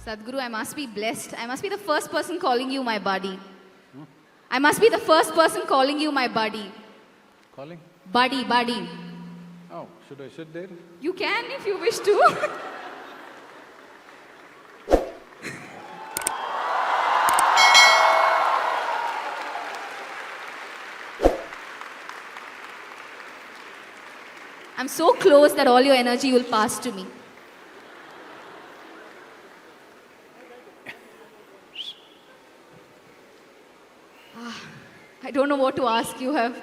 Sadhguru, I must be blessed. I must be the first person calling you my buddy. I must be the first person calling you my buddy. Calling? Buddy. Oh, should I sit there? You can if you wish to. I'm so close that all your energy will pass to me. I don't know what to ask you. Have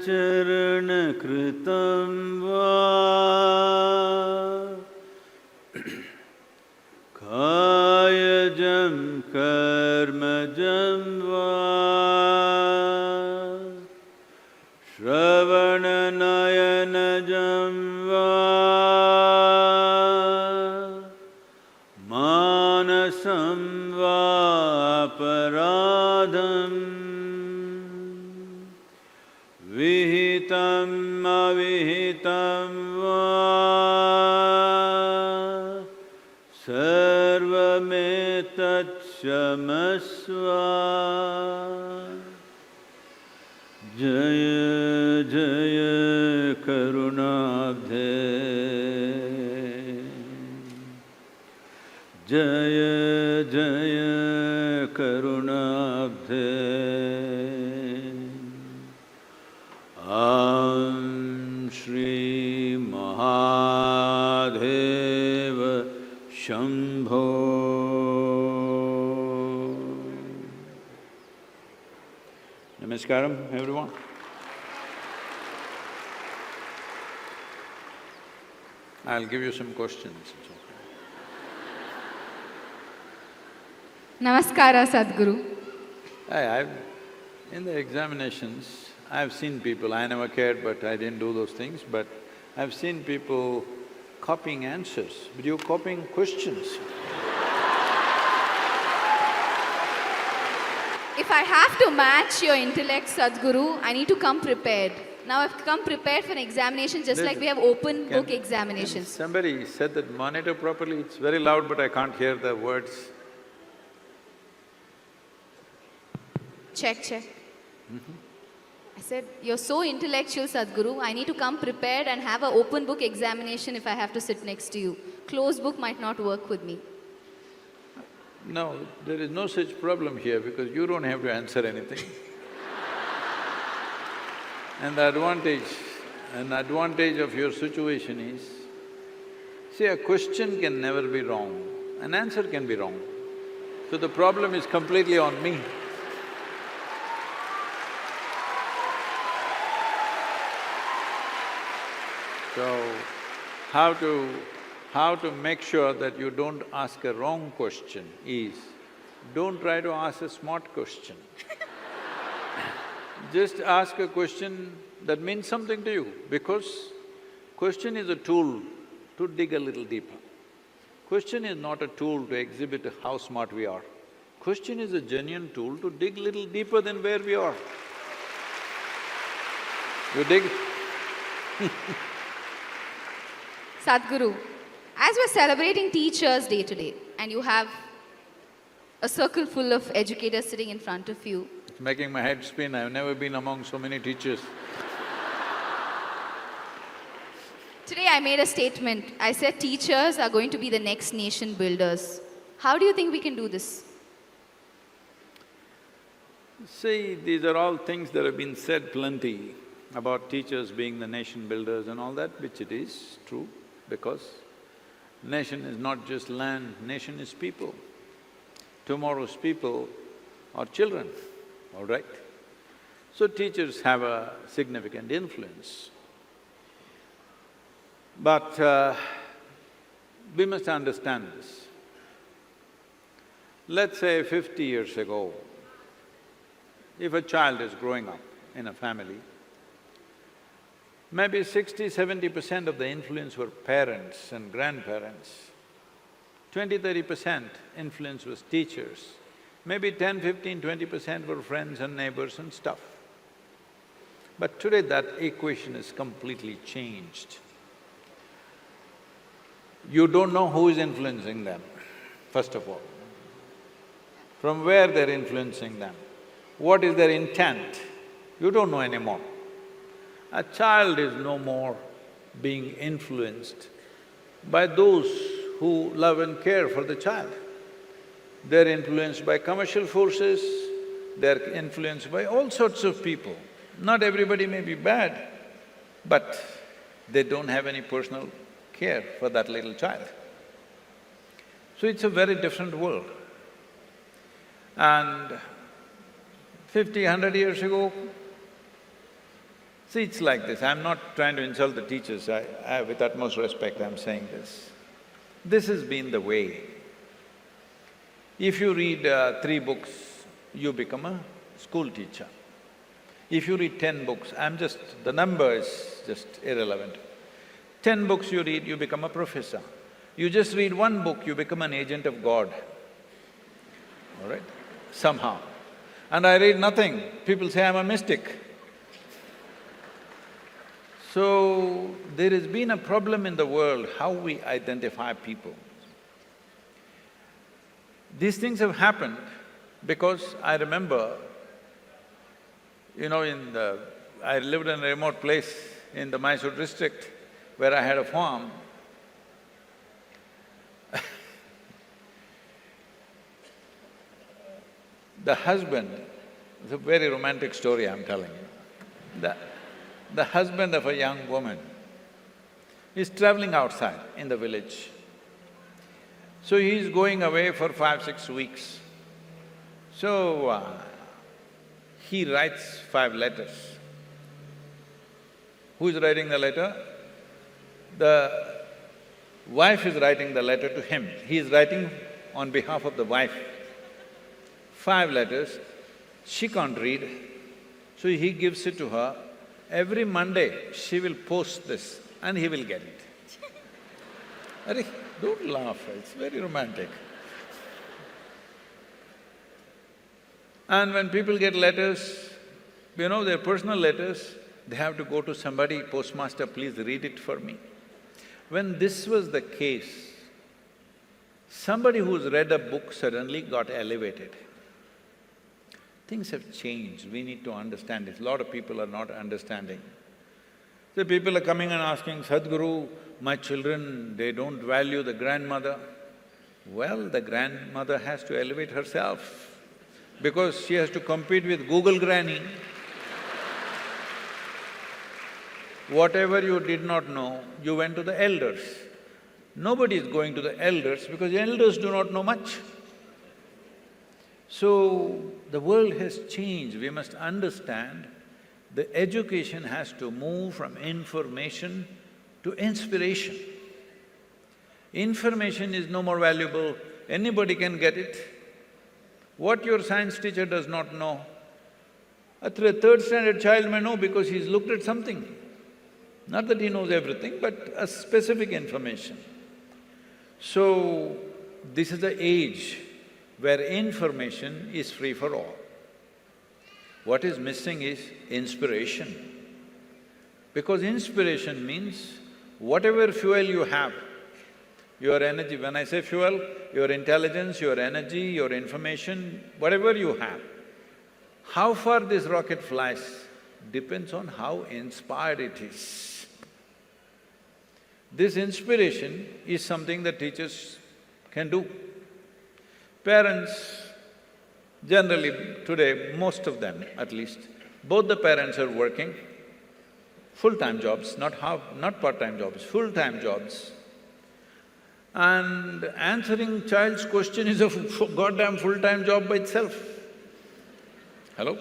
Karacharana kritam va kayajam karmajam va shravananayanajam va manasam va aparadham vihitam avihitam va sarvametat shamasva jaya jaya karunabdhe jaya jaya karunabdhe Shri Mahadeva Shambho. Namaskaram, everyone. I'll give you some questions. It's okay. Namaskara, Sadhguru. In the examinations, I've seen people, I never cared but I didn't do those things, but I've seen people copying answers, but you're copying questions. If I have to match your intellect, Sadhguru, I need to come prepared. Now I've come prepared for an examination just like we have open book examinations. Somebody said that monitor properly, it's very loud but I can't hear the words. Check. I said, you're so intellectual, Sadhguru, I need to come prepared and have an open book examination if I have to sit next to you. Closed book might not work with me. No, there is no such problem here because you don't have to answer anything. And the advantage of your situation is, see, a question can never be wrong, an answer can be wrong. So the problem is completely on me. So, how to make sure that you don't ask a wrong question is, don't try to ask a smart question. Just ask a question that means something to you, because question is a tool to dig a little deeper. Question is not a tool to exhibit how smart we are. Question is a genuine tool to dig little deeper than where we are. You dig? Sadhguru, as we're celebrating Teachers' Day today, and you have a circle full of educators sitting in front of you. It's making my head spin, I've never been among so many teachers. Today I made a statement. I said teachers are going to be the next nation builders. How do you think we can do this? See, these are all things that have been said plenty about teachers being the nation builders and all that, which it is true, because nation is not just land, nation is people. Tomorrow's people are children, all right? So teachers have a significant influence. But we must understand this. Let's say 50 years ago, if a child is growing up in a family, maybe 60–70% of the influence were parents and grandparents. 20–30% influence was teachers. Maybe 10–15–20% were friends and neighbors and stuff. But today that equation is completely changed. You don't know who is influencing them, first of all. From where they're influencing them, what is their intent, you don't know anymore. A child is no more being influenced by those who love and care for the child. They're influenced by commercial forces, they're influenced by all sorts of people. Not everybody may be bad, but they don't have any personal care for that little child. So it's a very different world. And 50, 100 years ago, see, it's like this, I'm not trying to insult the teachers, with utmost respect I'm saying this. This has been the way. If you read 3 books, you become a school teacher. If you read 10 books, the number is just irrelevant. 10 books you read, you become a professor. You just read 1 book, you become an agent of God, all right? Somehow. And I read nothing, people say I'm a mystic. So, there has been a problem in the world how we identify people. These things have happened because I remember, I lived in a remote place in the Mysore district where I had a farm. The husband, it's a very romantic story I'm telling you. The husband of a young woman is traveling outside in the village. So he's going away for 5-6 weeks. So, he writes 5 letters. Who is writing the letter? The wife is writing the letter to him. He is writing on behalf of the wife. 5 letters, she can't read, so he gives it to her. Every Monday, she will post this and he will get it. Arey, don't laugh, it's very romantic. And when people get letters, their personal letters, they have to go to somebody, postmaster, please read it for me. When this was the case, somebody who's read a book suddenly got elevated. Things have changed, we need to understand this. A lot of people are not understanding. So people are coming and asking, Sadhguru, my children, they don't value the grandmother. Well, the grandmother has to elevate herself because she has to compete with Google Granny. Whatever you did not know, you went to the elders. Nobody is going to the elders because the elders do not know much. So, the world has changed, we must understand the education has to move from information to inspiration. Information is no more valuable, anybody can get it. What your science teacher does not know, a third standard child may know because he's looked at something. Not that he knows everything, but a specific information. So, this is the age where information is free for all. What is missing is inspiration. Because inspiration means whatever fuel you have, your energy, when I say fuel, your intelligence, your energy, your information, whatever you have, how far this rocket flies depends on how inspired it is. This inspiration is something that teachers can do. Parents, generally today, most of them at least, both the parents are working, full-time jobs, not part-time jobs, full-time jobs. And answering child's question is a goddamn full-time job by itself. Hello?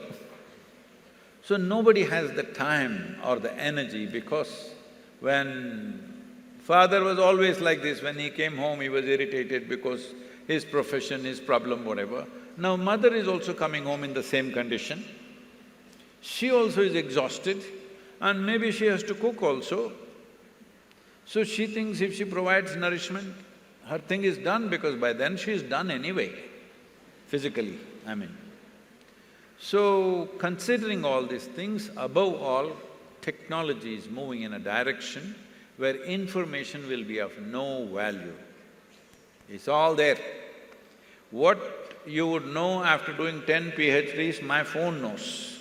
So nobody has the time or the energy because when father was always like this, when he came home he was irritated because his profession, his problem, whatever. Now mother is also coming home in the same condition. She also is exhausted and maybe she has to cook also. So she thinks if she provides nourishment, her thing is done because by then she is done anyway, physically, I mean. So, considering all these things, above all, technology is moving in a direction where information will be of no value. It's all there. What you would know after doing 10 PhDs, my phone knows.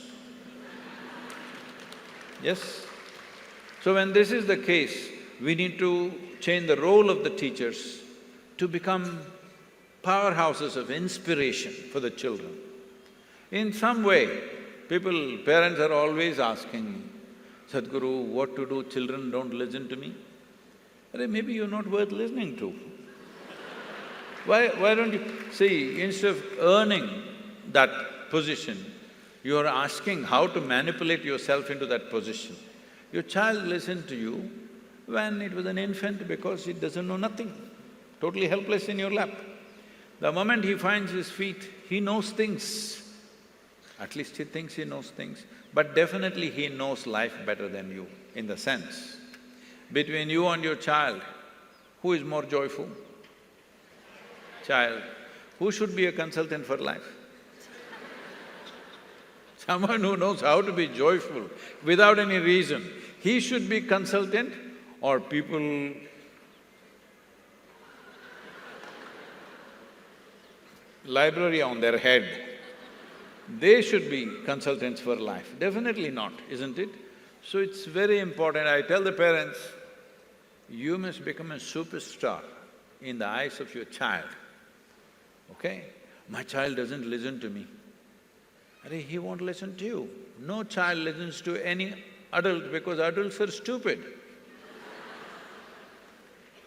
Yes? So when this is the case, we need to change the role of the teachers to become powerhouses of inspiration for the children. In some way, parents are always asking me, Sadhguru, what to do, children don't listen to me? Maybe you're not worth listening to. Why don't you… See, instead of earning that position, you are asking how to manipulate yourself into that position. Your child listened to you when it was an infant because it doesn't know nothing, totally helpless in your lap. The moment he finds his feet, he knows things. At least he thinks he knows things, but definitely he knows life better than you, in the sense, between you and your child, who is more joyful? Child. Who should be a consultant for life? Someone who knows how to be joyful without any reason. He should be consultant, or people library on their head, they should be consultants for life. Definitely not, isn't it? So it's very important. I tell the parents, you must become a superstar in the eyes of your child, okay? My child doesn't listen to me. He won't listen to you. No child listens to any adult because adults are stupid.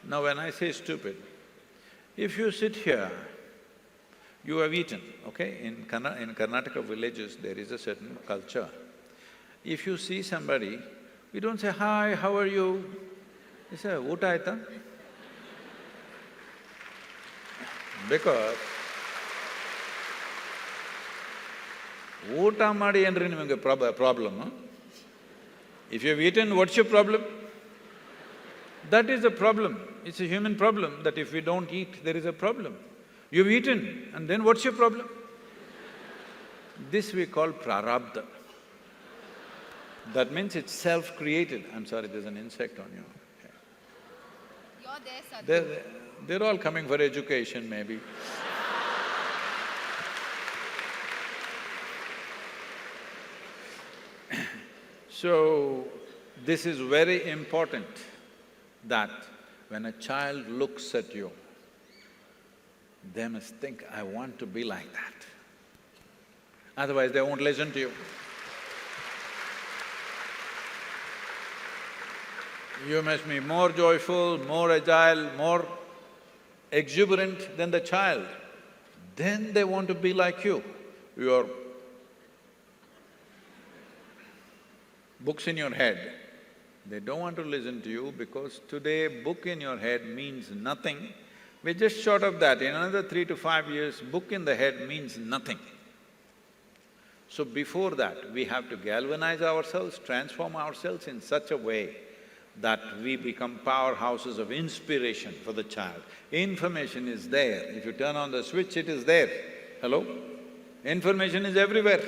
Now when I say stupid, if you sit here, you have eaten, okay? In Karnataka villages, there is a certain culture. If you see somebody, we don't say, hi, how are you? We say, ಊಟ ಆಯ್ತಾ? Because ಊಟ ಮಾಡಿ ಏನ್ರಿ ನಿಮಗೆ problem? If you've eaten, what's your problem? That is the problem. It's a human problem that if we don't eat, there is a problem. You've eaten, and then what's your problem? This we call prarabdha. That means it's self-created. I'm sorry, there's an insect on you. Okay. You're there, Sadhguru. They're all coming for education, maybe. So, this is very important that when a child looks at you, they must think, I want to be like that. Otherwise, they won't listen to you. You must be more joyful, more agile, more exuberant than the child. Then they want to be like you. Your books in your head, they don't want to listen to you because today book in your head means nothing. We're just short of that. In another 3 to 5 years, book in the head means nothing. So before that, we have to galvanize ourselves, transform ourselves in such a way that we become powerhouses of inspiration for the child. Information is there. If you turn on the switch, it is there. Hello? Information is everywhere.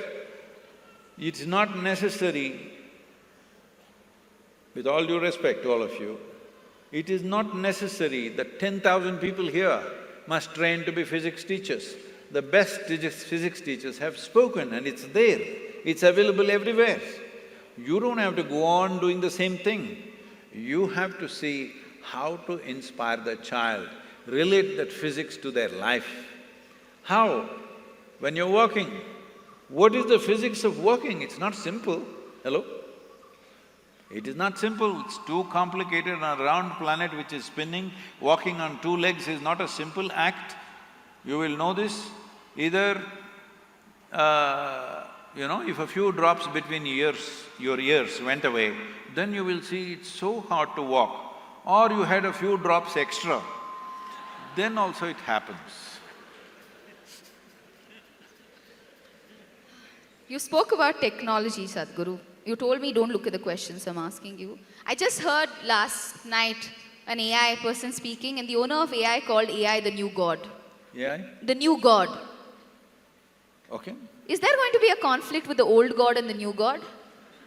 It's not necessary, with all due respect to all of you, it is not necessary that 10,000 people here must train to be physics teachers. The best physics teachers have spoken and it's there, it's available everywhere. You don't have to go on doing the same thing. You have to see how to inspire the child, relate that physics to their life. How? When you're walking, what is the physics of walking? It's not simple. Hello? It is not simple, it's too complicated. On a round planet which is spinning, walking on 2 legs is not a simple act. You will know this either, if a few drops between your ears went away, then you will see it's so hard to walk. Or you had a few drops extra, then also it happens. You spoke about technology, Sadhguru. You told me don't look at the questions I'm asking you. I just heard last night an AI person speaking and the owner of AI called AI the new god. AI? The new god. Okay. Is there going to be a conflict with the old God and the new God?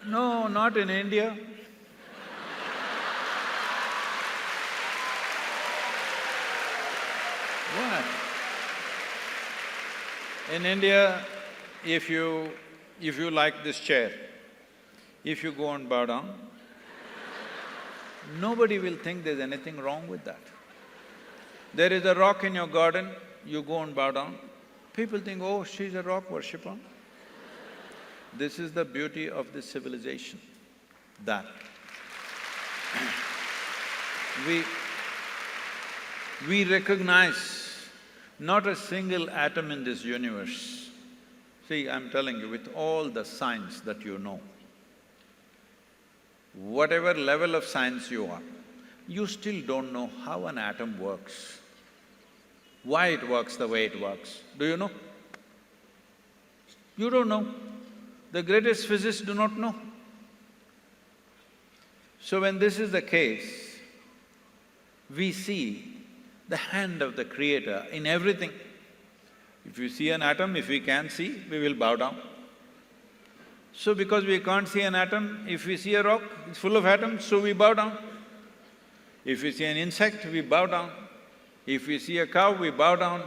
No, not in India. What? In India, if you like this chair, if you go and bow down, nobody will think there's anything wrong with that. There is a rock in your garden, you go and bow down, people think, oh, she's a rock worshipper. This is the beauty of this civilization, that we recognize not a single atom in this universe. See, I'm telling you, with all the science that you know, whatever level of science you are, you still don't know how an atom works, why it works the way it works. Do you know? You don't know. The greatest physicists do not know. So when this is the case, we see the hand of the Creator in everything. If you see an atom, if we can see, we will bow down. So because we can't see an atom, if we see a rock, it's full of atoms, so we bow down. If we see an insect, we bow down. If we see a cow, we bow down.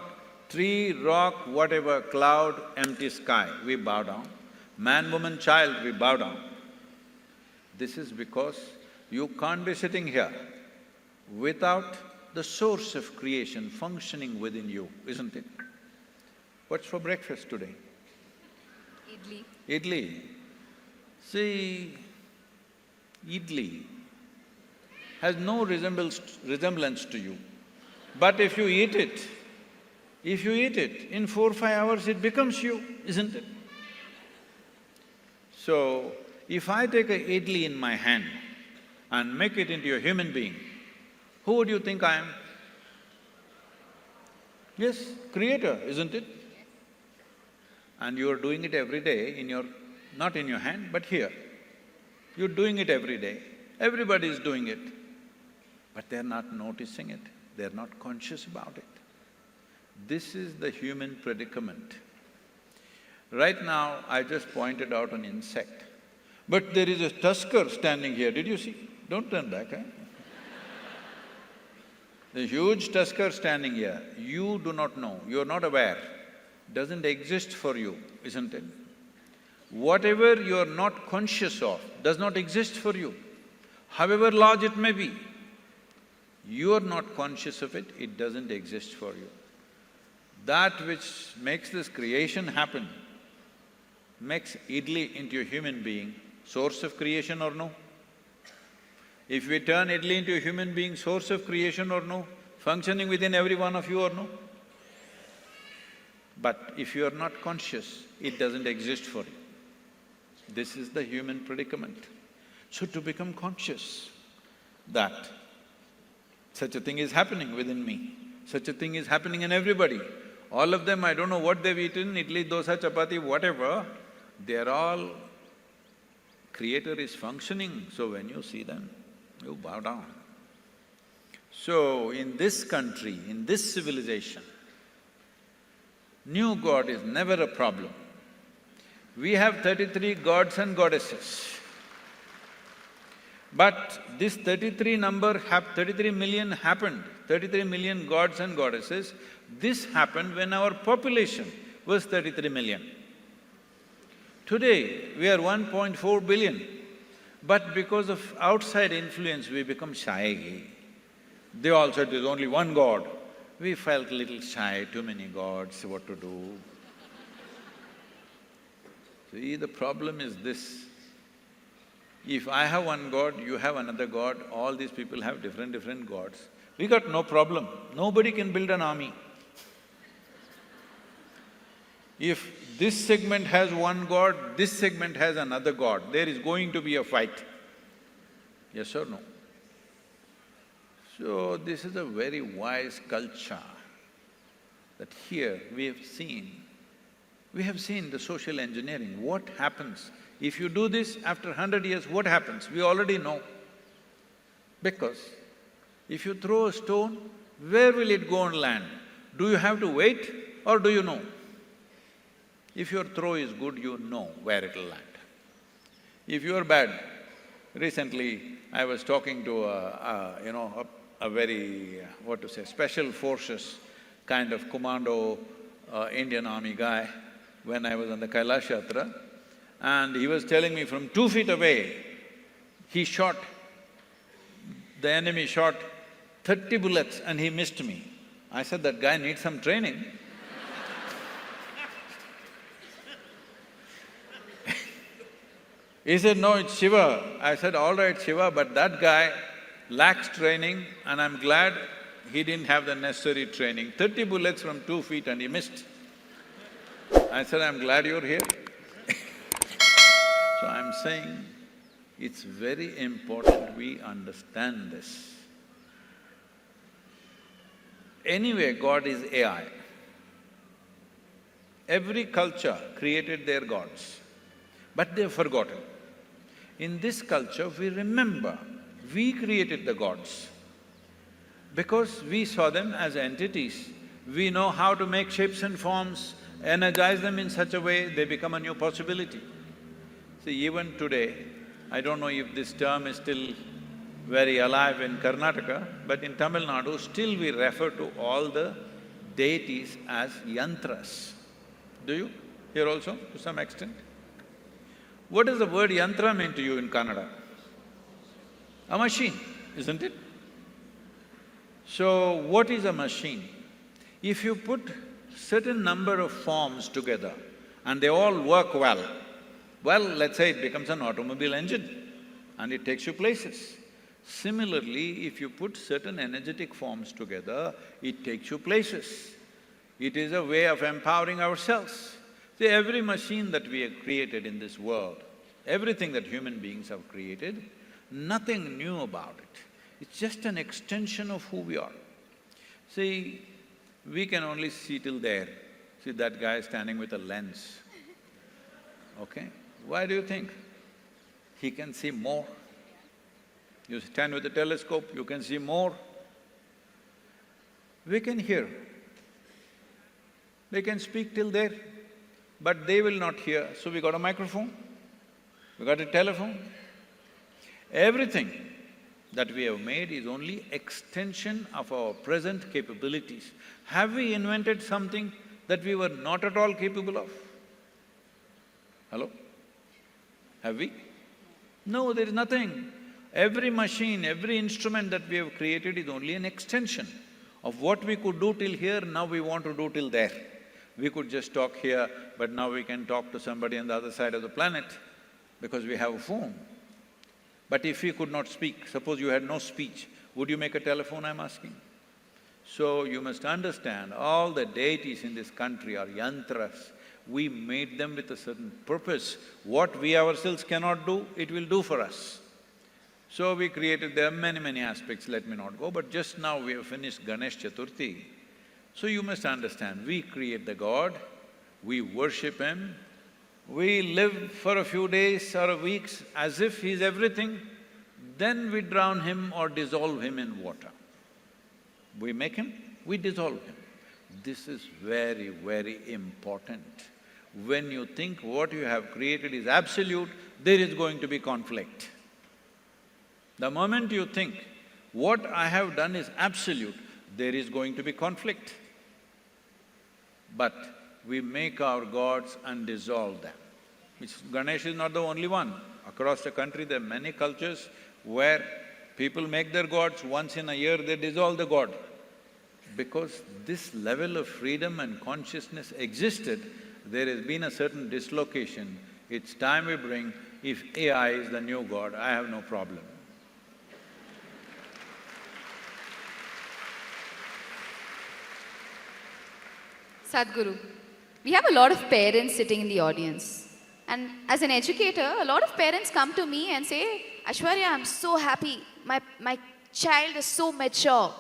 Tree, rock, whatever, cloud, empty sky, we bow down. Man, woman, child, we bow down. This is because you can't be sitting here without the source of creation functioning within you, isn't it? What's for breakfast today? Idli. Idli. See, idli has no resemblance to you. But if you eat it, in 4-5 hours it becomes you, isn't it? So, if I take a idli in my hand and make it into a human being, who would you think I am? Yes, Creator, isn't it? And you are doing it every day in your… not in your hand, but here. You're doing it every day. Everybody is doing it. But they're not noticing it, they're not conscious about it. This is the human predicament. Right now, I just pointed out an insect, but there is a tusker standing here, did you see? Don't turn back, eh? The huge tusker standing here, you do not know, you're not aware, doesn't exist for you, isn't it? Whatever you're not conscious of does not exist for you, however large it may be. You're not conscious of it, it doesn't exist for you. That which makes this creation happen, makes idli into a human being, source of creation or no? If we turn idli into a human being, source of creation or no? Functioning within every one of you or no? But if you are not conscious, it doesn't exist for you. This is the human predicament. So to become conscious that such a thing is happening within me, such a thing is happening in everybody, all of them, I don't know what they've eaten, idli, dosa, chapati, whatever, they're all… Creator is functioning, so when you see them, you bow down. So in this country, in this civilization, new God is never a problem. We have 33 gods and goddesses. But this 33 million happened, 33 million gods and goddesses, this happened when our population was 33 million. Today, we are 1.4 billion, but because of outside influence, we become shy. They all said there's only one God. We felt a little shy, too many gods, what to do? See, the problem is this. If I have one God, you have another God, all these people have different gods, we got no problem. Nobody can build an army. If this segment has one God, this segment has another God, there is going to be a fight. Yes or no? So this is a very wise culture that here we have seen the social engineering. What happens? If you do this, after 100 years, what happens? We already know. Because if you throw a stone, where will it go and land? Do you have to wait or do you know? If your throw is good, you know where it'll land. If you're bad, recently I was talking to a very, what to say, special forces kind of commando Indian army guy when I was on the Kailash Yatra, and he was telling me from 2 feet away, the enemy shot 30 bullets and he missed me. I said, that guy needs some training. He said, no, it's Shiva. I said, all right, Shiva, but that guy lacks training and I'm glad he didn't have the necessary training. 30 bullets from 2 feet and he missed. I said, I'm glad you're here. So I'm saying, it's very important we understand this. Anyway, God is AI. Every culture created their gods, but they've forgotten. In this culture, we remember, we created the gods. Because we saw them as entities, we know how to make shapes and forms, energize them in such a way, they become a new possibility. See, even today, I don't know if this term is still very alive in Karnataka, but in Tamil Nadu, still we refer to all the deities as yantras. Do you? Here also, to some extent? What does the word yantra mean to you in Kannada? A machine, isn't it? So, what is a machine? If you put certain number of forms together and they all work well, let's say it becomes an automobile engine and it takes you places. Similarly, if you put certain energetic forms together, it takes you places. It is a way of empowering ourselves. See, every machine that we have created in this world, everything that human beings have created, nothing new about it. It's just an extension of who we are. See, we can only see till there. See, that guy is standing with a lens, okay? Why do you think? He can see more. You stand with a telescope, you can see more. We can hear. They can speak till there, but they will not hear, so we got a microphone, we got a telephone. Everything that we have made is only extension of our present capabilities. Have we invented something that we were not at all capable of? Hello? Have we? No, there is nothing. Every machine, every instrument that we have created is only an extension of what we could do till here, now we want to do till there. We could just talk here, but now we can talk to somebody on the other side of the planet because we have a phone. But if we could not speak, suppose you had no speech, would you make a telephone, I'm asking? So you must understand, all the deities in this country are yantras. We made them with a certain purpose. What we ourselves cannot do, it will do for us. So we created… there are many aspects, let me not go, but just now we have finished Ganesh Chaturthi. So you must understand, we create the God, we worship Him, we live for a few days or weeks as if He's everything, then we drown Him or dissolve Him in water. We make Him, we dissolve Him. This is very, very important. When you think what you have created is absolute, there is going to be conflict. The moment you think, what I have done is absolute, there is going to be conflict. But we make our gods and dissolve them. Ganesh is not the only one. Across the country, there are many cultures where people make their gods, once in a year they dissolve the god. Because this level of freedom and consciousness existed, there has been a certain dislocation. It's time we bring, if AI is the new god, I have no problem. Sadhguru, we have a lot of parents sitting in the audience. And as an educator, a lot of parents come to me and say, Aishwarya, I'm so happy, my child is so mature.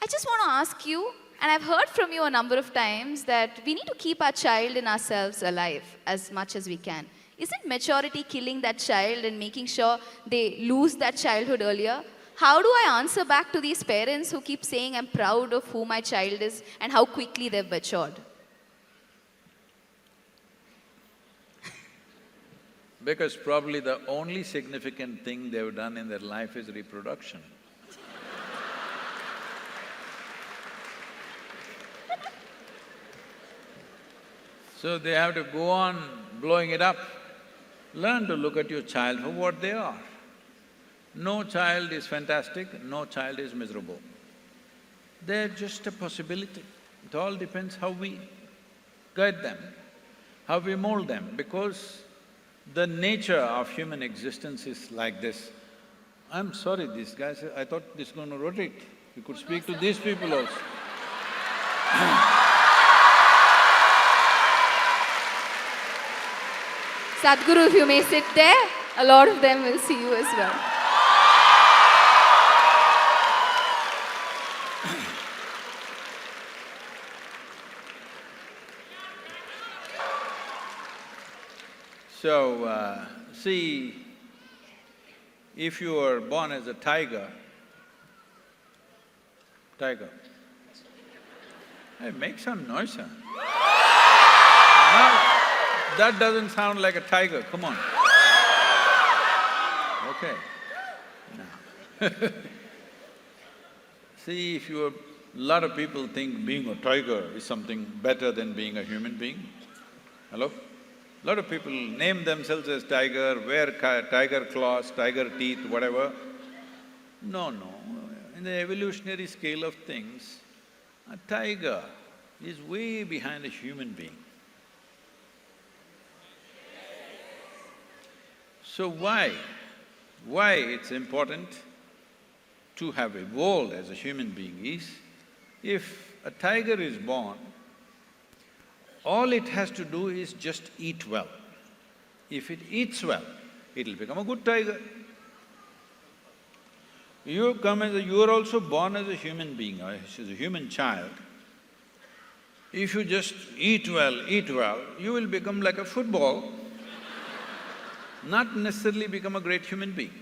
I just want to ask you, and I've heard from you a number of times, that we need to keep our child in ourselves alive as much as we can. Isn't maturity killing that child and making sure they lose that childhood earlier? How do I answer back to these parents who keep saying, I'm proud of who my child is and how quickly they've matured? Because probably the only significant thing they've done in their life is reproduction. So they have to go on blowing it up. Learn to look at your child for what they are. No child is fantastic, no child is miserable. They're just a possibility. It all depends how we guide them, how we mold them, because the nature of human existence is like this. I'm sorry, these guys, I thought this is going to rotate. We could speak to these people also. Sadhguru, if you may sit there, a lot of them will see you as well. So, see, if you were born as a tiger, hey, make some noise, huh? No, that doesn't sound like a tiger, come on. Okay, now see, if you were… lot of people think being a tiger is something better than being a human being. Hello? Lot of people name themselves as tiger, wear tiger claws, tiger teeth, whatever. No, in the evolutionary scale of things, a tiger is way behind a human being. So why it's important to have evolved as a human being is, if a tiger is born, all it has to do is just eat well. If it eats well, it'll become a good tiger. You are also born as a human being, or as a human child. If you just eat well, you will become like a football, not necessarily become a great human being.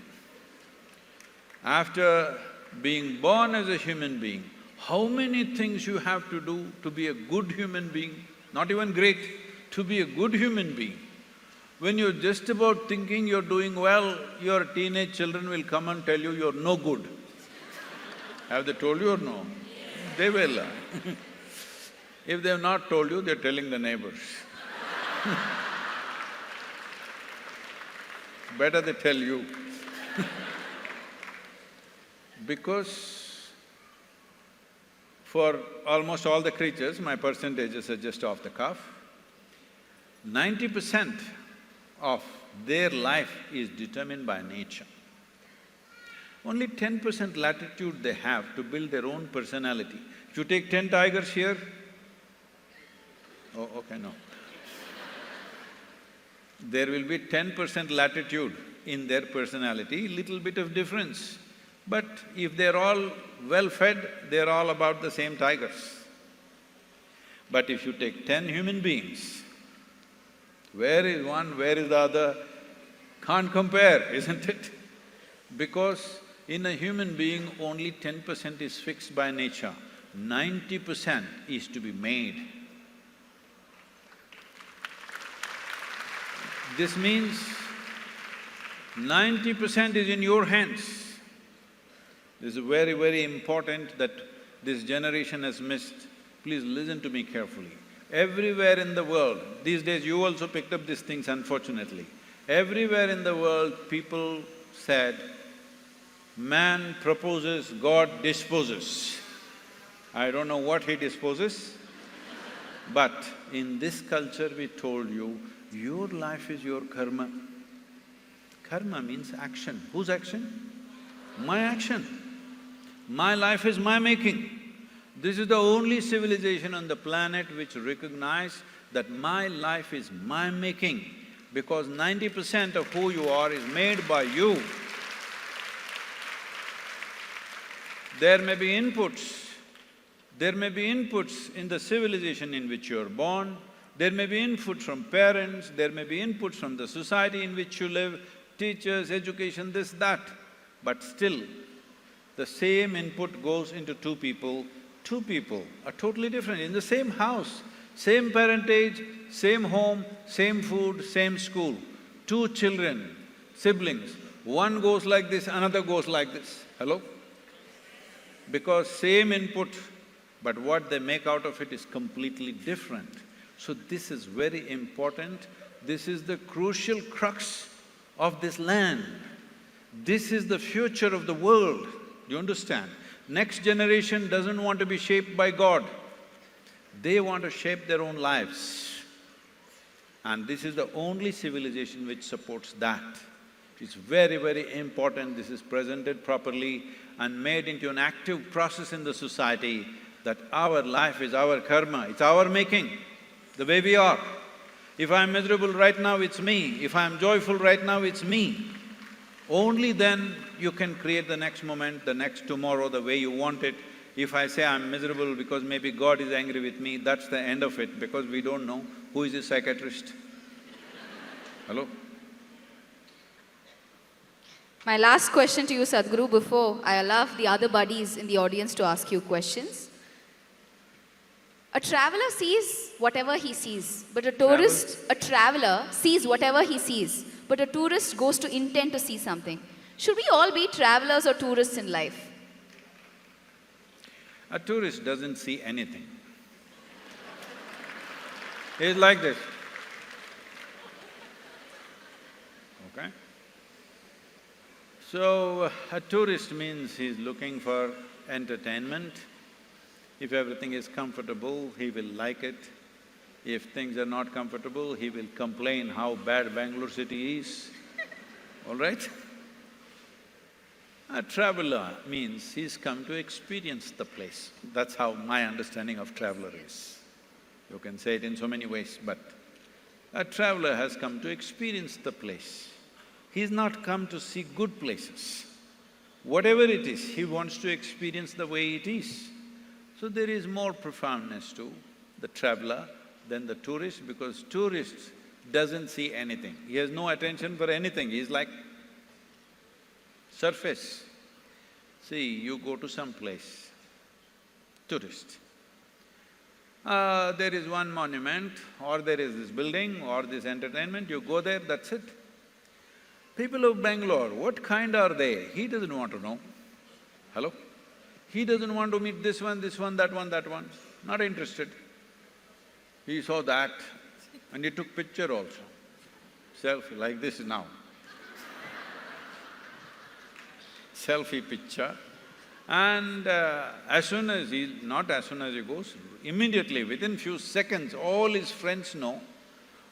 After being born as a human being, how many things you have to do to be a good human being? Not even great, to be a good human being. When you're just about thinking you're doing well, your teenage children will come and tell you you're no good. Have they told you or no? They will. If they have not told you, they're telling the neighbors. Better they tell you. Because for almost all the creatures, my percentages are just off the cuff, 90% of their life is determined by nature. Only 10% latitude they have to build their own personality. If you take 10 tigers here, oh, okay, no. There will be 10% latitude in their personality, little bit of difference. But if they're all well-fed, they're all about the same tigers. But if you take 10 human beings, where is one, where is the other? Can't compare, isn't it? Because in a human being, only 10% is fixed by nature, 90% is to be made. This means 90% is in your hands. This is very, very important that this generation has missed. Please listen to me carefully. Everywhere in the world, these days you also picked up these things unfortunately, everywhere in the world people said, man proposes, God disposes. I don't know what he disposes, but in this culture we told you, your life is your karma. Karma means action. Whose action? My action. My life is my making. This is the only civilization on the planet which recognize that my life is my making, because 90% of who you are is made by you. There may be inputs in the civilization in which you're born, there may be input from parents, there may be inputs from the society in which you live, teachers, education, this, that, but still, the same input goes into two people are totally different, in the same house, same parentage, same home, same food, same school. Two children, siblings, one goes like this, another goes like this. Hello? Because same input, but what they make out of it is completely different. So this is very important. This is the crucial crux of this land. This is the future of the world. Do you understand? Next generation doesn't want to be shaped by God. They want to shape their own lives. And this is the only civilization which supports that. It's very, very important this is presented properly and made into an active process in the society that our life is our karma, it's our making, the way we are. If I'm miserable right now, it's me. If I'm joyful right now, it's me. Only then you can create the next moment, the next tomorrow, the way you want it. If I say I'm miserable because maybe God is angry with me, that's the end of it, because we don't know who is a psychiatrist. Hello? My last question to you, Sadhguru, before I allow the other buddies in the audience to ask you questions. A traveler sees whatever he sees, but a traveler sees whatever he sees, but a tourist goes to intend to see something. Should we all be travelers or tourists in life? A tourist doesn't see anything. He's like this. Okay? So, a tourist means he's looking for entertainment. If everything is comfortable, he will like it. If things are not comfortable, he will complain how bad Bangalore city is, all right? A traveler means he's come to experience the place. That's how my understanding of traveler is. You can say it in so many ways, but a traveler has come to experience the place. He's not come to see good places. Whatever it is, he wants to experience the way it is. So there is more profoundness to the traveler than the tourist, because tourist doesn't see anything. He has no attention for anything, he's like surface. See, you go to some place, tourist. There is one monument, or there is this building, or this entertainment, you go there, that's it. People of Bangalore, what kind are they? He doesn't want to know. Hello? He doesn't want to meet this one, that one, not interested. He saw that and he took picture also, selfie like this now. Selfie picture. And not as soon as he goes, immediately within few seconds, all his friends know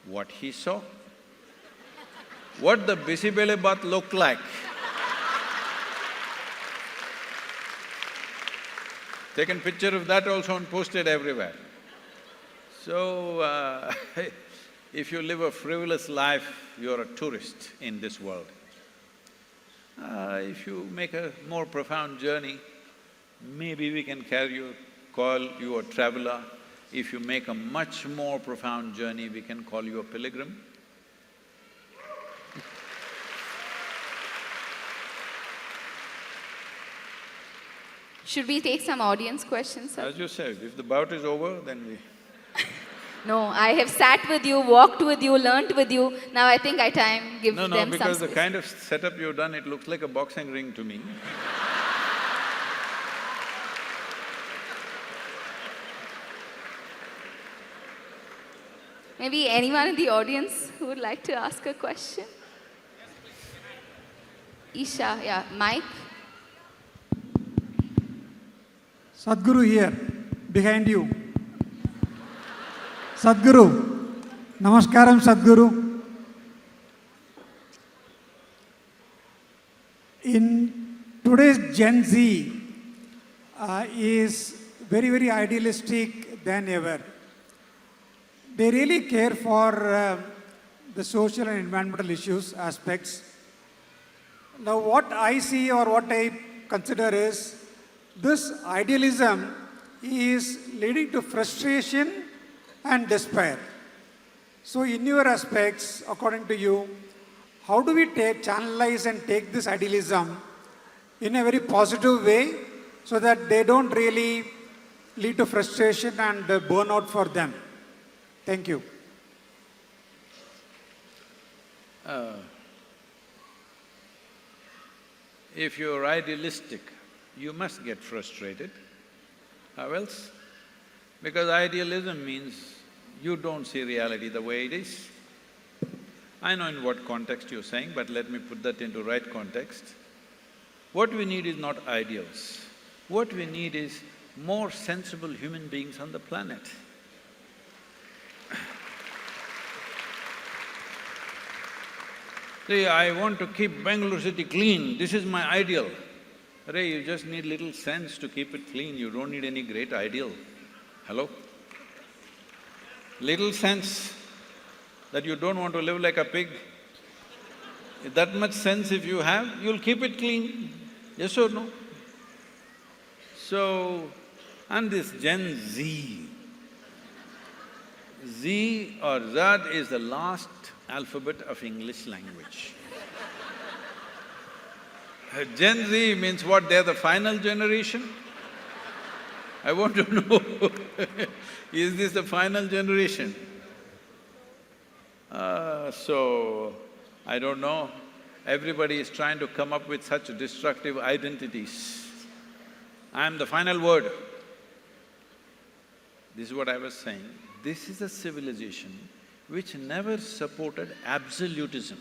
what he saw, what the Bisibele bath looked like. Taken picture of that also and posted everywhere. So, if you live a frivolous life, you're a tourist in this world. If you make a more profound journey, maybe we can call you a traveler. If you make a much more profound journey, we can call you a pilgrim. Should we take some audience questions, sir? As you said, if the bout is over, then we… No, I have sat with you, walked with you, learnt with you. Now I think I give them some space. No, because the kind of setup you've done, it looks like a boxing ring to me. Maybe anyone in the audience who would like to ask a question? Isha, yeah, Mike? Sadhguru here, behind you. Sadhguru, Namaskaram Sadhguru. In today's Gen Z is very, very idealistic than ever. They really care for the social and environmental issues, aspects. Now what I see or what I consider is, this idealism is leading to frustration and despair. So in your aspects, according to you, how do we channelize and take this idealism in a very positive way so that they don't really lead to frustration and burnout for them? Thank you. Uh, if you're idealistic, you must get frustrated. How else? Because idealism means you don't see reality the way it is. I know in what context you're saying, but let me put that into right context. What we need is not ideals. What we need is more sensible human beings on the planet. See, I want to keep Bangalore city clean, this is my ideal. Arey, you just need little sense to keep it clean, you don't need any great ideal. Hello? Little sense that you don't want to live like a pig. That much sense if you have, you'll keep it clean, yes or no? So, and this Gen Z, Z or Z is the last alphabet of English language. Gen Z means what, they're the final generation? I want to know, is this the final generation? So, I don't know, everybody is trying to come up with such destructive identities. I am the final word. This is what I was saying. This is a civilization which never supported absolutism.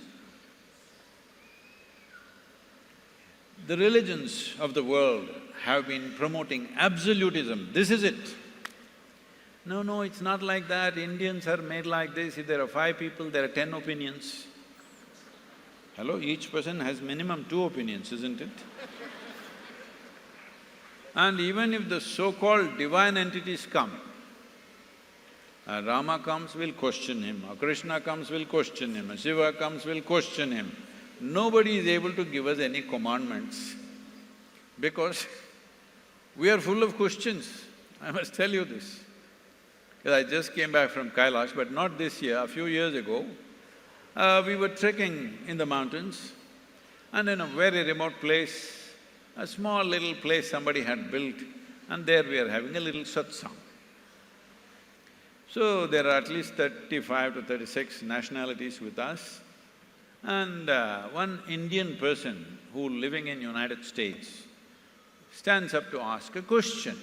The religions of the world have been promoting absolutism, this is it. No, it's not like that, Indians are made like this, if there are 5 people, there are 10 opinions. Hello, each person has minimum 2 opinions, isn't it? And even if the so-called divine entities come, Rama comes, we'll question him, Krishna comes, we'll question him, Shiva comes, we'll question him. Nobody is able to give us any commandments because we are full of questions, I must tell you this. I just came back from Kailash, but not this year, a few years ago, we were trekking in the mountains and in a very remote place, a small little place somebody had built, and there we are having a little satsang. So, there are at least 35 to 36 nationalities with us, and one Indian person who living in United States stands up to ask a question.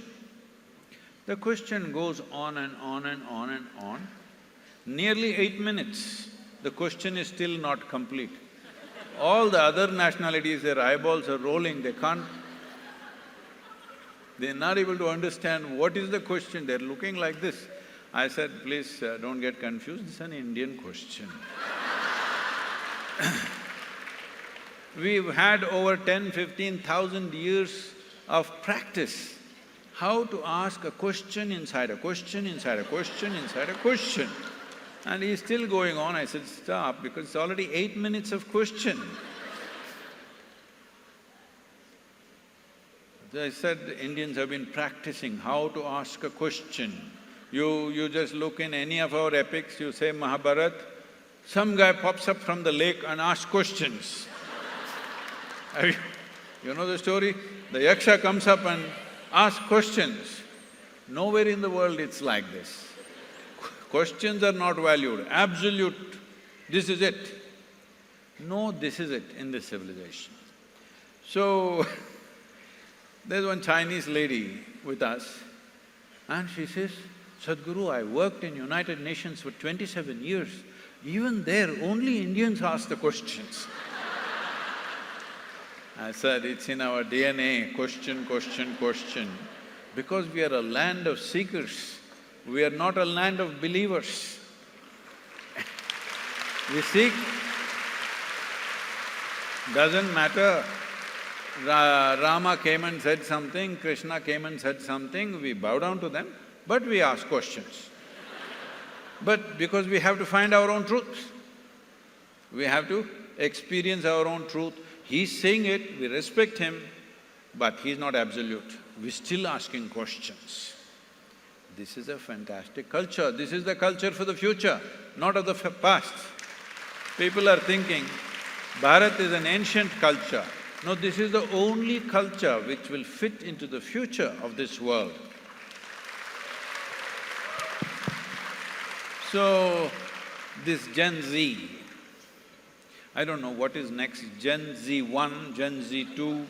The question goes on and on and on and on. Nearly 8 minutes, the question is still not complete. All the other nationalities, their eyeballs are rolling, they can't… they're not able to understand what is the question, they're looking like this. I said, please don't get confused, it's an Indian question. We've had over 10,000–15,000 years of practice how to ask a question inside a question, inside a question, inside a question. And he's still going on. I said, stop, because it's already 8 minutes of question. I said, Indians have been practicing how to ask a question. You just look in any of our epics, you say Mahabharat, some guy pops up from the lake and asks questions. You know the story? The Yaksha comes up and asks questions. Nowhere in the world it's like this. Questions are not valued, absolute, this is it. No, this is it in this civilization. So, there's one Chinese lady with us and she says, Sadhguru, I worked in United Nations for 27 years. Even there, only Indians ask the questions. I said, it's in our DNA, question, question, question. Because we are a land of seekers, we are not a land of believers. We seek, doesn't matter. Rama came and said something, Krishna came and said something, we bow down to them, but we ask questions. But because we have to find our own truth, we have to experience our own truth. He's saying it, we respect him, but he's not absolute. We're still asking questions. This is a fantastic culture. This is the culture for the future, not of the past. People are thinking, Bharat is an ancient culture. No, this is the only culture which will fit into the future of this world. So, this Gen Z, I don't know what is next, Gen Z1, Gen Z2.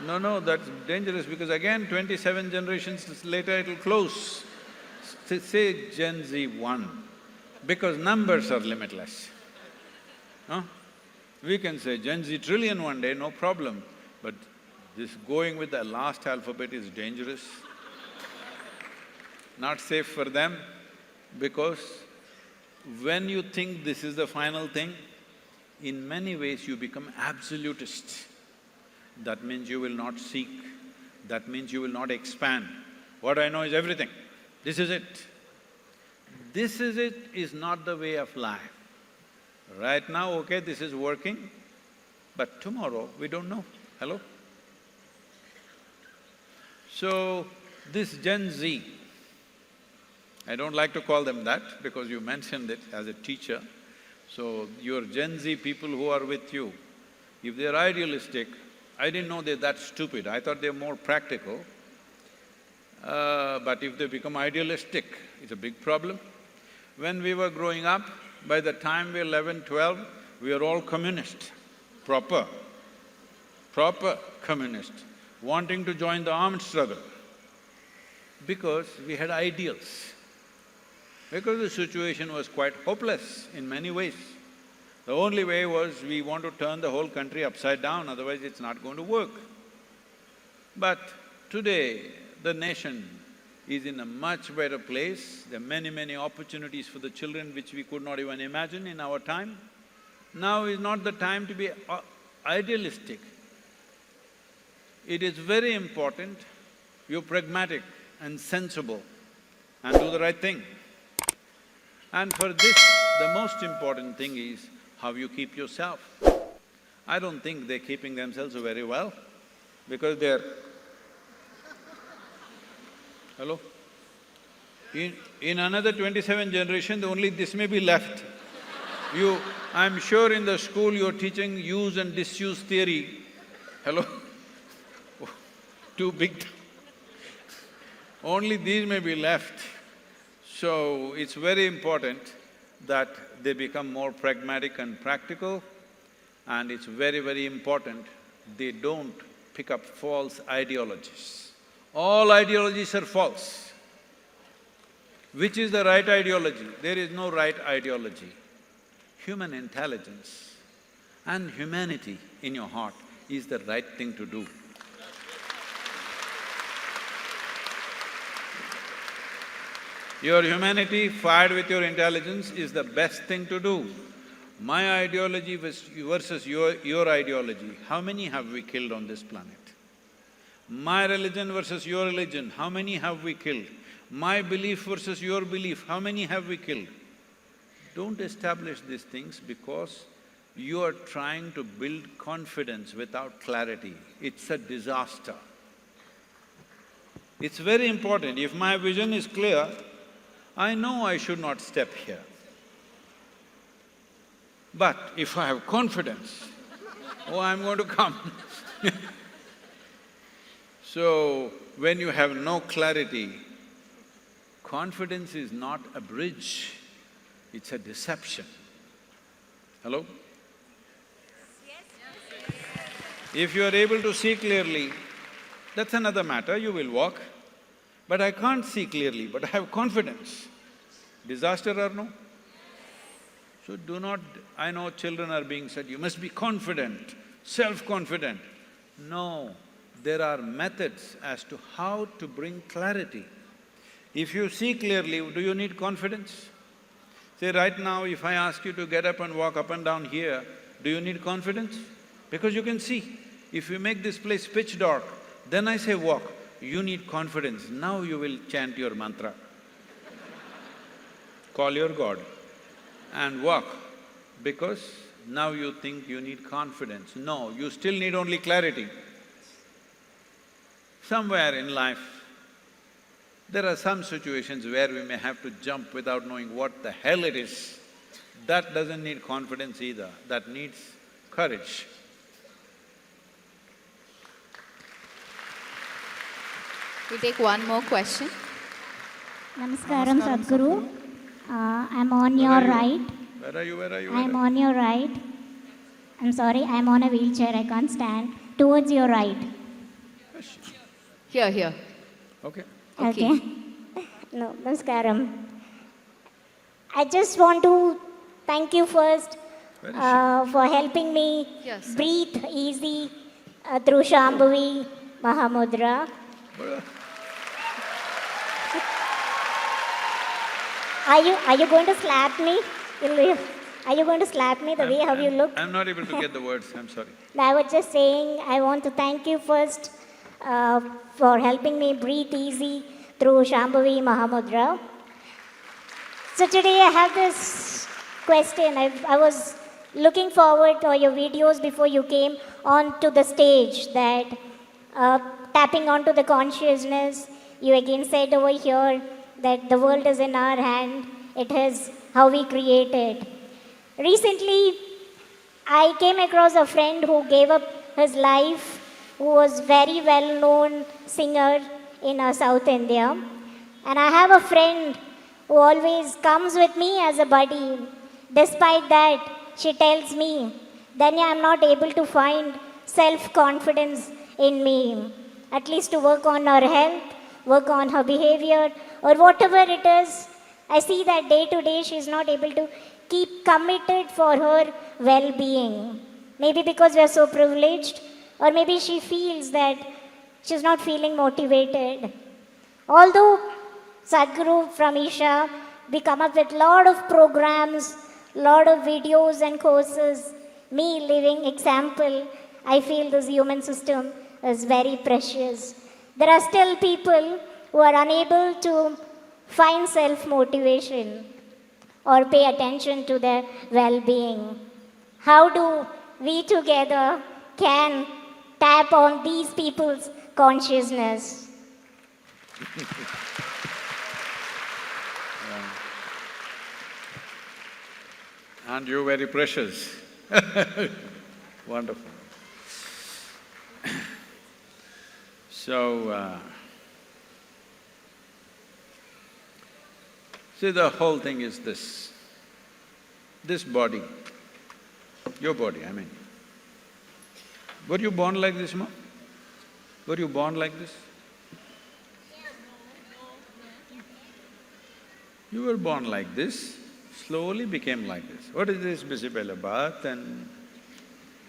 No, that's dangerous because again 27 generations later it'll close. Say Gen Z1, because numbers are limitless. Huh? We can say Gen Z trillion one day, no problem, but this going with the last alphabet is dangerous. Not safe for them, because when you think this is the final thing, in many ways you become absolutist. That means you will not seek, that means you will not expand. What I know is everything, this is it. This is it is not the way of life. Right now, okay, this is working, but tomorrow we don't know. Hello? So, this Gen Z, I don't like to call them that because you mentioned it as a teacher. So, your Gen Z people who are with you, if they're idealistic, I didn't know they're that stupid, I thought they're more practical. But if they become idealistic, it's a big problem. When we were growing up, by the time we were 11, 12, we were all communist, proper communist, wanting to join the armed struggle because we had ideals. Because the situation was quite hopeless in many ways. The only way was we want to turn the whole country upside down, otherwise it's not going to work. But today, the nation is in a much better place. There are many opportunities for the children which we could not even imagine in our time. Now is not the time to be idealistic. It is very important you're pragmatic and sensible and do the right thing. And for this, the most important thing is how you keep yourself. I don't think they're keeping themselves very well because they're… Hello? In another 27 generations, only this may be left. I'm sure in the school you're teaching use and disuse theory. Hello? Too big. Only these may be left. So, it's very important that they become more pragmatic and practical, and it's very important they don't pick up false ideologies. All ideologies are false. Which is the right ideology? There is no right ideology. Human intelligence and humanity in your heart is the right thing to do. Your humanity fired with your intelligence is the best thing to do. My ideology versus your ideology, how many have we killed on this planet? My religion versus your religion, how many have we killed? My belief versus your belief, how many have we killed? Don't establish these things because you are trying to build confidence without clarity. It's a disaster. It's very important. If my vision is clear, I know I should not step here. But if I have confidence, oh, I'm going to come. So, when you have no clarity, confidence is not a bridge, it's a deception. Hello? If you are able to see clearly, that's another matter, you will walk. But I can't see clearly, but I have confidence. Disaster or no? So do not… I know children are being said, you must be confident, self-confident. No, there are methods as to how to bring clarity. If you see clearly, do you need confidence? Say, right now, if I ask you to get up and walk up and down here, do you need confidence? Because you can see. If you make this place pitch dark, then I say walk, you need confidence. Now you will chant your mantra. Call your God and walk, because now you think you need confidence. No, you still need only clarity. Somewhere in life, there are some situations where we may have to jump without knowing what the hell it is. That doesn't need confidence either, that needs courage. We take one more question. Namaskaram, Sadhguru. I'm on your right. Where are you, where are you? I'm on your right. I'm sorry, I'm on a wheelchair, I can't stand. Towards your right. Here, here. Okay. Okay. No, namaskaram. I just want to thank you first Where is she? for helping me Yes, sir. breathe easy through Shambhavi Mahamudra. Are you going to slap me? Are you going to slap me the way how you look? I'm not able to get the words, I'm sorry. I was just saying, I want to thank you first for helping me breathe easy through Shambhavi Mahamudra. So today I have this question. I was looking forward to your videos before you came onto the stage, that tapping onto the consciousness. You again said over here that the world is in our hand. It is how we create it. Recently, I came across a friend who gave up his life, who was very well-known singer in South India. And I have a friend who always comes with me as a buddy. Despite that, she tells me, Danya, I'm not able to find self-confidence in me. At least to work on her health, work on her behavior, or whatever it is. I see that day to day she is not able to keep committed for her well-being. Maybe because we are so privileged, or maybe she feels that she's not feeling motivated. Although Sadhguru from Isha, we come up with lot of programs, lot of videos and courses. Me living example, I feel this human system is very precious. There are still people who are unable to find self-motivation or pay attention to their well-being. How do we together can tap on these people's consciousness? Aren't you very precious? Wonderful. So, see, the whole thing is this. This body, your body, I mean. Were you born like this, Ma? Were you born like this? You were born like this, slowly became like this. What is this Bisibela bath and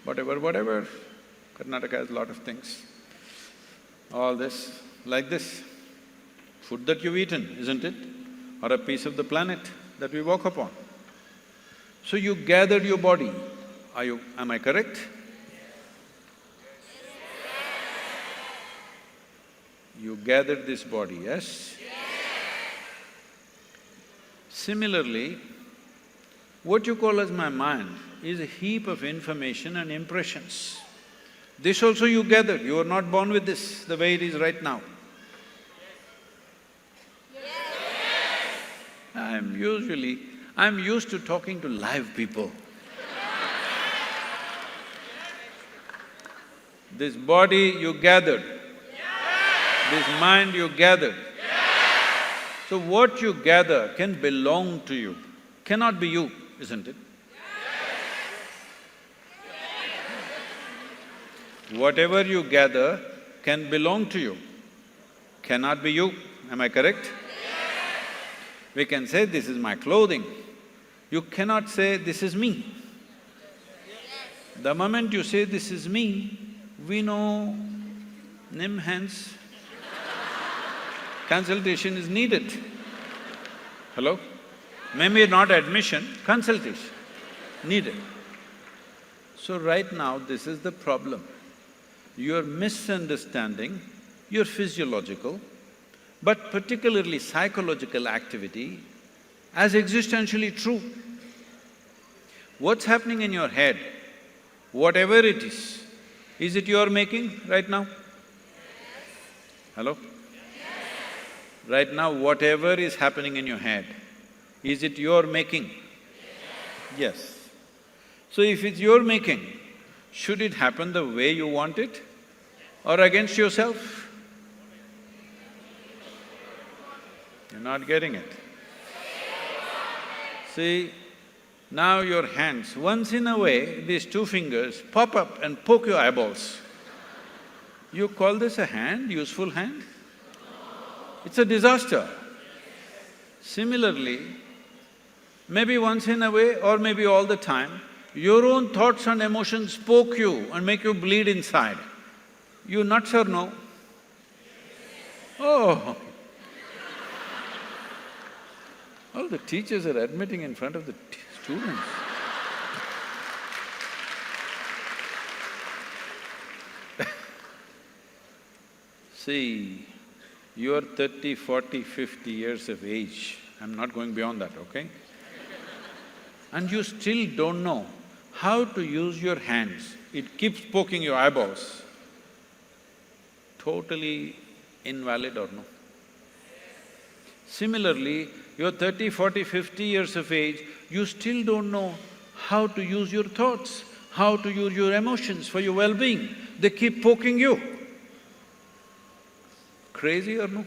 whatever. Karnataka has a lot of things. All this, like this. Food that you've eaten, isn't it? Or a piece of the planet that we walk upon. So you gathered your body. Am I correct? You gathered this body, yes? Similarly, what you call as my mind is a heap of information and impressions. This also you gathered, you are not born with this the way it is right now. I'm used to talking to live people. This body you gathered, this mind you gathered. So what you gather can belong to you, cannot be you, isn't it? Whatever you gather can belong to you, cannot be you, am I correct? We can say, this is my clothing. You cannot say, this is me. The moment you say, this is me, we know, hence, consultation is needed. Hello? Maybe not admission, consultation needed. So right now, this is the problem. You're misunderstanding your physiological, but particularly psychological activity as existentially true. What's happening in your head, whatever it is it your making right now? Hello? Right now, whatever is happening in your head, is it your making? Yes. So if it's your making, should it happen the way you want it or against yourself? You're not getting it. See, Now your hands, once in a way, these two fingers pop up and poke your eyeballs. You call this a hand, useful hand? It's a disaster. Similarly, maybe once in a way or maybe all the time, your own thoughts and emotions poke you and make you bleed inside. You nuts or no? Oh! All the teachers are admitting in front of the students. See, you're 30, 40, 50 years of age, I'm not going beyond that, okay? And you still don't know how to use your hands, it keeps poking your eyeballs. Totally invalid or no? Similarly, you're 30, 40, 50 years of age, you still don't know how to use your thoughts, how to use your emotions for your well-being. They keep poking you. Crazy or no?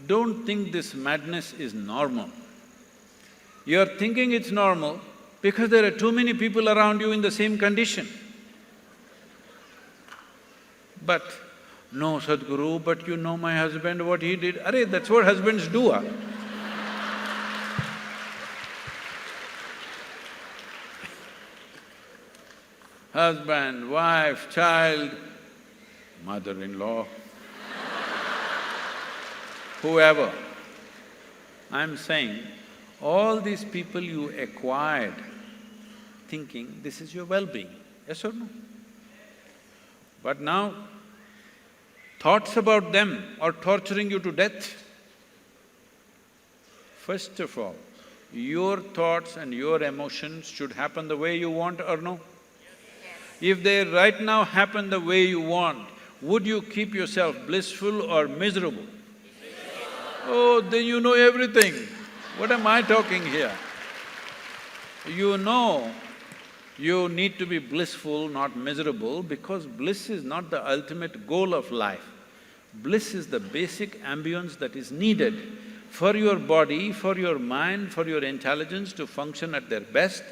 Don't think this madness is normal. You're thinking it's normal because there are too many people around you in the same condition. But, no, Sadhguru, but you know my husband, what he did. Arey, that's what husbands do, huh? Husband, wife, child, mother-in-law, whoever. I'm saying, all these people you acquired thinking this is your well-being, yes or no? But now, thoughts about them are torturing you to death. First of all, your thoughts and your emotions should happen the way you want or no? If they right now happen the way you want, would you keep yourself blissful or miserable? Oh, then you know everything. What am I talking here? You know you need to be blissful, not miserable, because bliss is not the ultimate goal of life. Bliss is the basic ambience that is needed for your body, for your mind, for your intelligence to function at their best.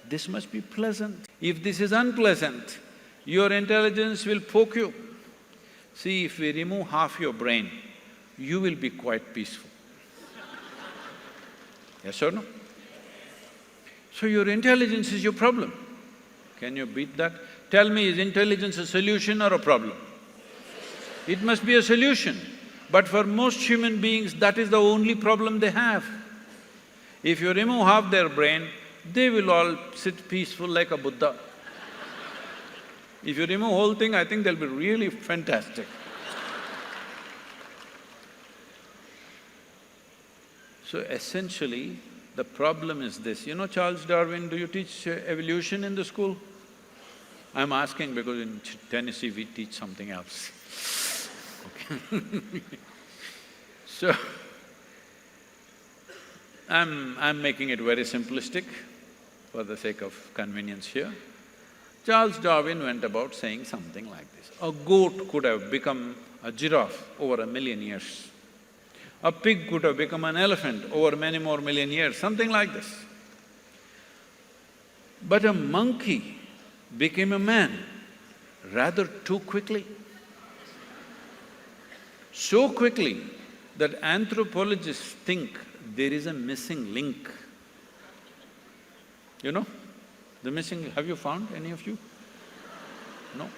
This must be pleasant. If this is unpleasant, your intelligence will poke you. See, if we remove half your brain, you will be quite peaceful. Yes or no? So your intelligence is your problem. Can you beat that? Tell me, is intelligence a solution or a problem? It must be a solution, but for most human beings, that is the only problem they have. If you remove half their brain, they will all sit peaceful like a Buddha. If you remove whole thing, I think they'll be really fantastic. So essentially, the problem is this. You know Charles Darwin, do you teach evolution in the school? I'm asking because in Tennessee we teach something else. Okay. So, I'm making it very simplistic for the sake of convenience here. Charles Darwin went about saying something like this: a goat could have become a giraffe over 1,000,000 years. A pig could have become an elephant over many more million years, something like this. But a monkey became a man rather too quickly. So quickly that anthropologists think there is a missing link. You know, the missing… have you found any of you? No?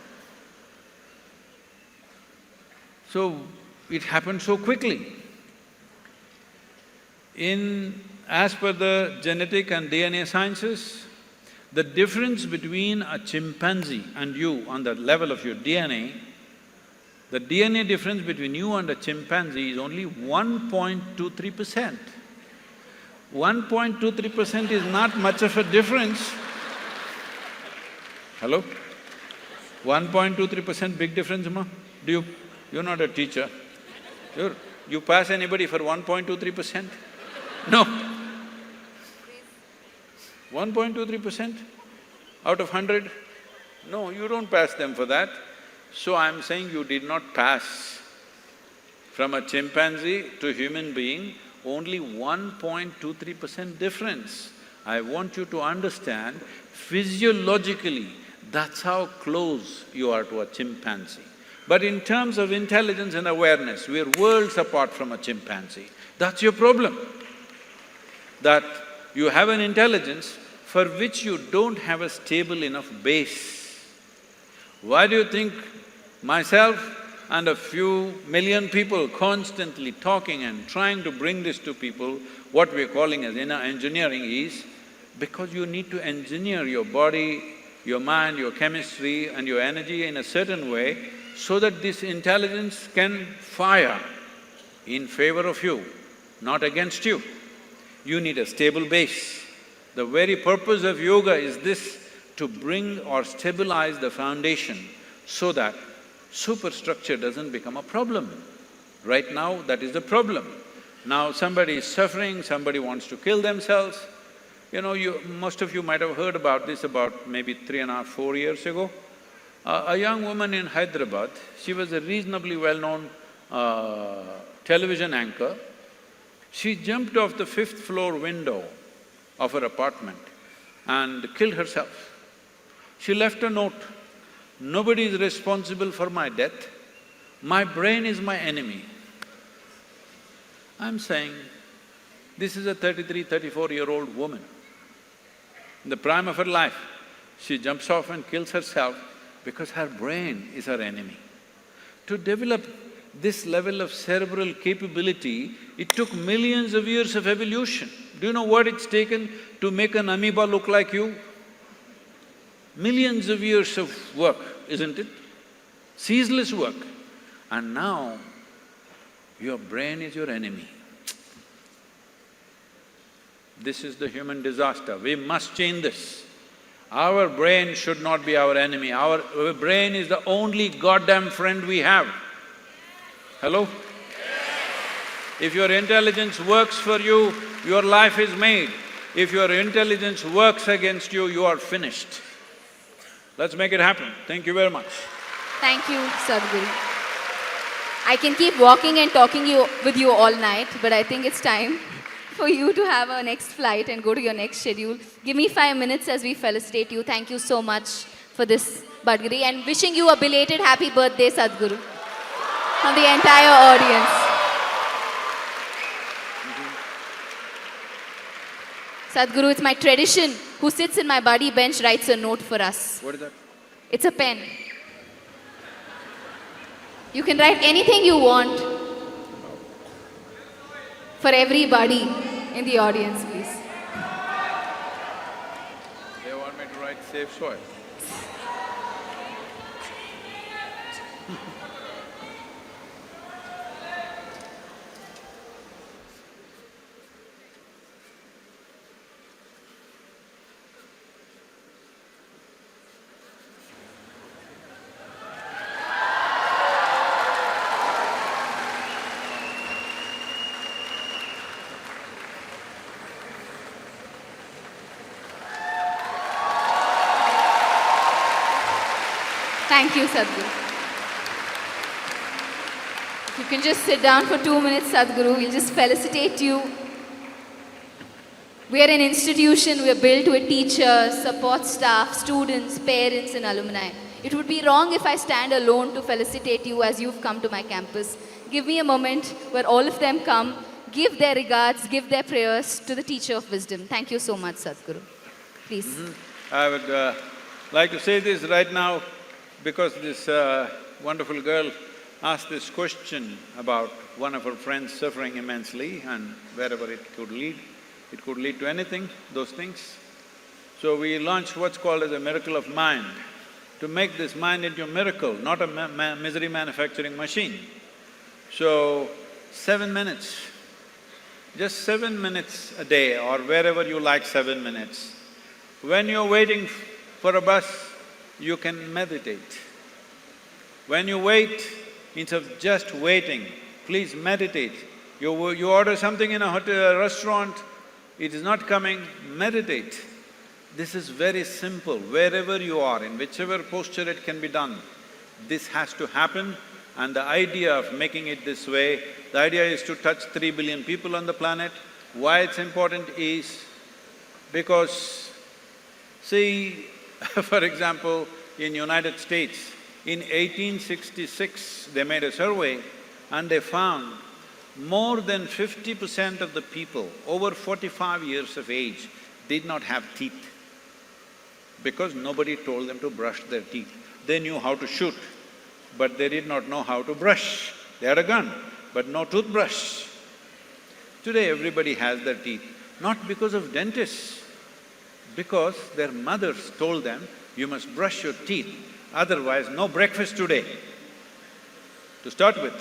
So, it happened so quickly. As per the genetic and DNA sciences, the difference between a chimpanzee and you on the level of your DNA, the DNA difference between you and a chimpanzee is only 1.23%. 1.23% is not much of a difference. Hello? 1.23% big difference, ma? You're not a teacher. You pass anybody for 1.23%? No. 1.23% out of 100? No, you don't pass them for that. So I'm saying you did not pass. From a chimpanzee to human being, only 1.23% difference. I want you to understand, physiologically, that's how close you are to a chimpanzee. But in terms of intelligence and awareness, we're worlds apart from a chimpanzee. That's your problem. That you have an intelligence for which you don't have a stable enough base. Why do you think myself and a few million people constantly talking and trying to bring this to people, what we're calling as inner engineering is, because you need to engineer your body, your mind, your chemistry and your energy in a certain way so that this intelligence can fire in favor of you, not against you. You need a stable base. The very purpose of yoga is this, to bring or stabilize the foundation so that superstructure doesn't become a problem. Right now, that is the problem. Now somebody is suffering, somebody wants to kill themselves. You know, most of you might have heard about this about maybe 3.5, 4 years ago. A young woman in Hyderabad, she was a reasonably well-known television anchor. She jumped off the 5th floor window of her apartment and killed herself. She left a note, "Nobody is responsible for my death. My brain is my enemy." I'm saying, this is a 33, 34-year-old woman. In the prime of her life, she jumps off and kills herself because her brain is her enemy. To develop this level of cerebral capability, it took millions of years of evolution. Do you know what it's taken to make an amoeba look like you? Millions of years of work, isn't it? Ceaseless work. And now, your brain is your enemy. This is the human disaster. We must change this. Our brain should not be our enemy. Our brain is the only goddamn friend we have. Hello? If your intelligence works for you, your life is made. If your intelligence works against you, you are finished. Let's make it happen. Thank you very much. Thank you, Sadhguru. I can keep walking and talking with you all night, but I think it's time for you to have a next flight and go to your next schedule. Give me 5 minutes as we felicitate you. Thank you so much for this Badgri, and wishing you a belated happy birthday, Sadhguru, from the entire audience. Sadhguru, it's my tradition. Who sits in my buddy bench writes a note for us. What is that? It's a pen. You can write anything you want for everybody in the audience, please. They want me to write "Save Soil." Thank you, Sadhguru. If you can just sit down for 2 minutes, Sadhguru, we'll just felicitate you. We are an institution, we are built with teachers, support staff, students, parents and alumni. It would be wrong if I stand alone to felicitate you as you've come to my campus. Give me a moment where all of them come, give their regards, give their prayers to the teacher of wisdom. Thank you so much, Sadhguru. Please. I would like to say this right now because this wonderful girl asked this question about one of her friends suffering immensely and wherever it could lead to anything, those things. So we launched what's called as a miracle of mind, to make this mind into a miracle, not a misery manufacturing machine. So 7 minutes, just 7 minutes a day or wherever you like 7 minutes. When you're waiting for a bus, you can meditate. When you wait, instead of just waiting, please meditate. You order something in a restaurant, it is not coming, meditate. This is very simple. Wherever you are, in whichever posture it can be done, this has to happen. And the idea of making it this way, the idea is to touch 3 billion people on the planet. Why it's important is, Because, see, for example, in United States, in 1866, they made a survey and they found more than 50% of the people over 45 years of age did not have teeth because nobody told them to brush their teeth. They knew how to shoot, but they did not know how to brush. They had a gun, but no toothbrush. Today everybody has their teeth, not because of dentists, because their mothers told them, you must brush your teeth, otherwise no breakfast today, to start with.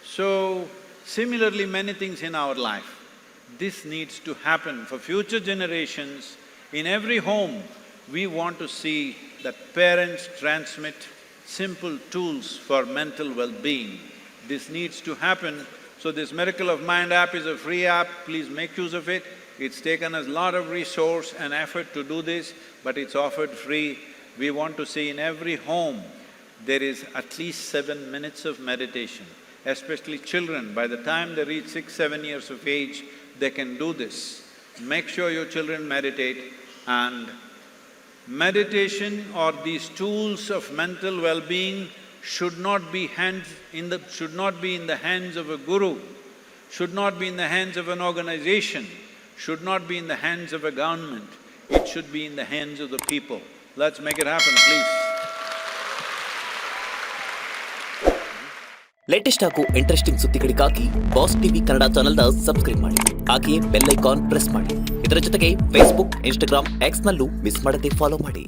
So, similarly many things in our life, this needs to happen for future generations. In every home, we want to see that parents transmit simple tools for mental well-being. This needs to happen. So this Miracle of Mind app is a free app, please make use of it. It's taken us a lot of resource and effort to do this, but it's offered free. We want to see in every home, there is at least 7 minutes of meditation. Especially children, by the time they reach 6, 7 years of age, they can do this. Make sure your children meditate, and meditation or these tools of mental well-being should not be in the hands of a guru, should not be in the hands of an organization, should not be in the hands of a government. It should be in the hands of the people. Let's make it happen, please. Latest ಹಾಗೂ interesting ಸುದ್ದಿಗಳಿಗಾಗಿ boss TV Kannada ಚಾನೆಲ್ನ subscribe ಮಾಡಿ. ಹಾಗೆಯೇ bell icon press ಮಾಡಿ. ಇದರ ಜೊತೆಗೆ Facebook, Instagram, ಎಕ್ಸ್ನಲ್ಲೂ miss ಮಾಡದೆ follow ಮಾಡಿ.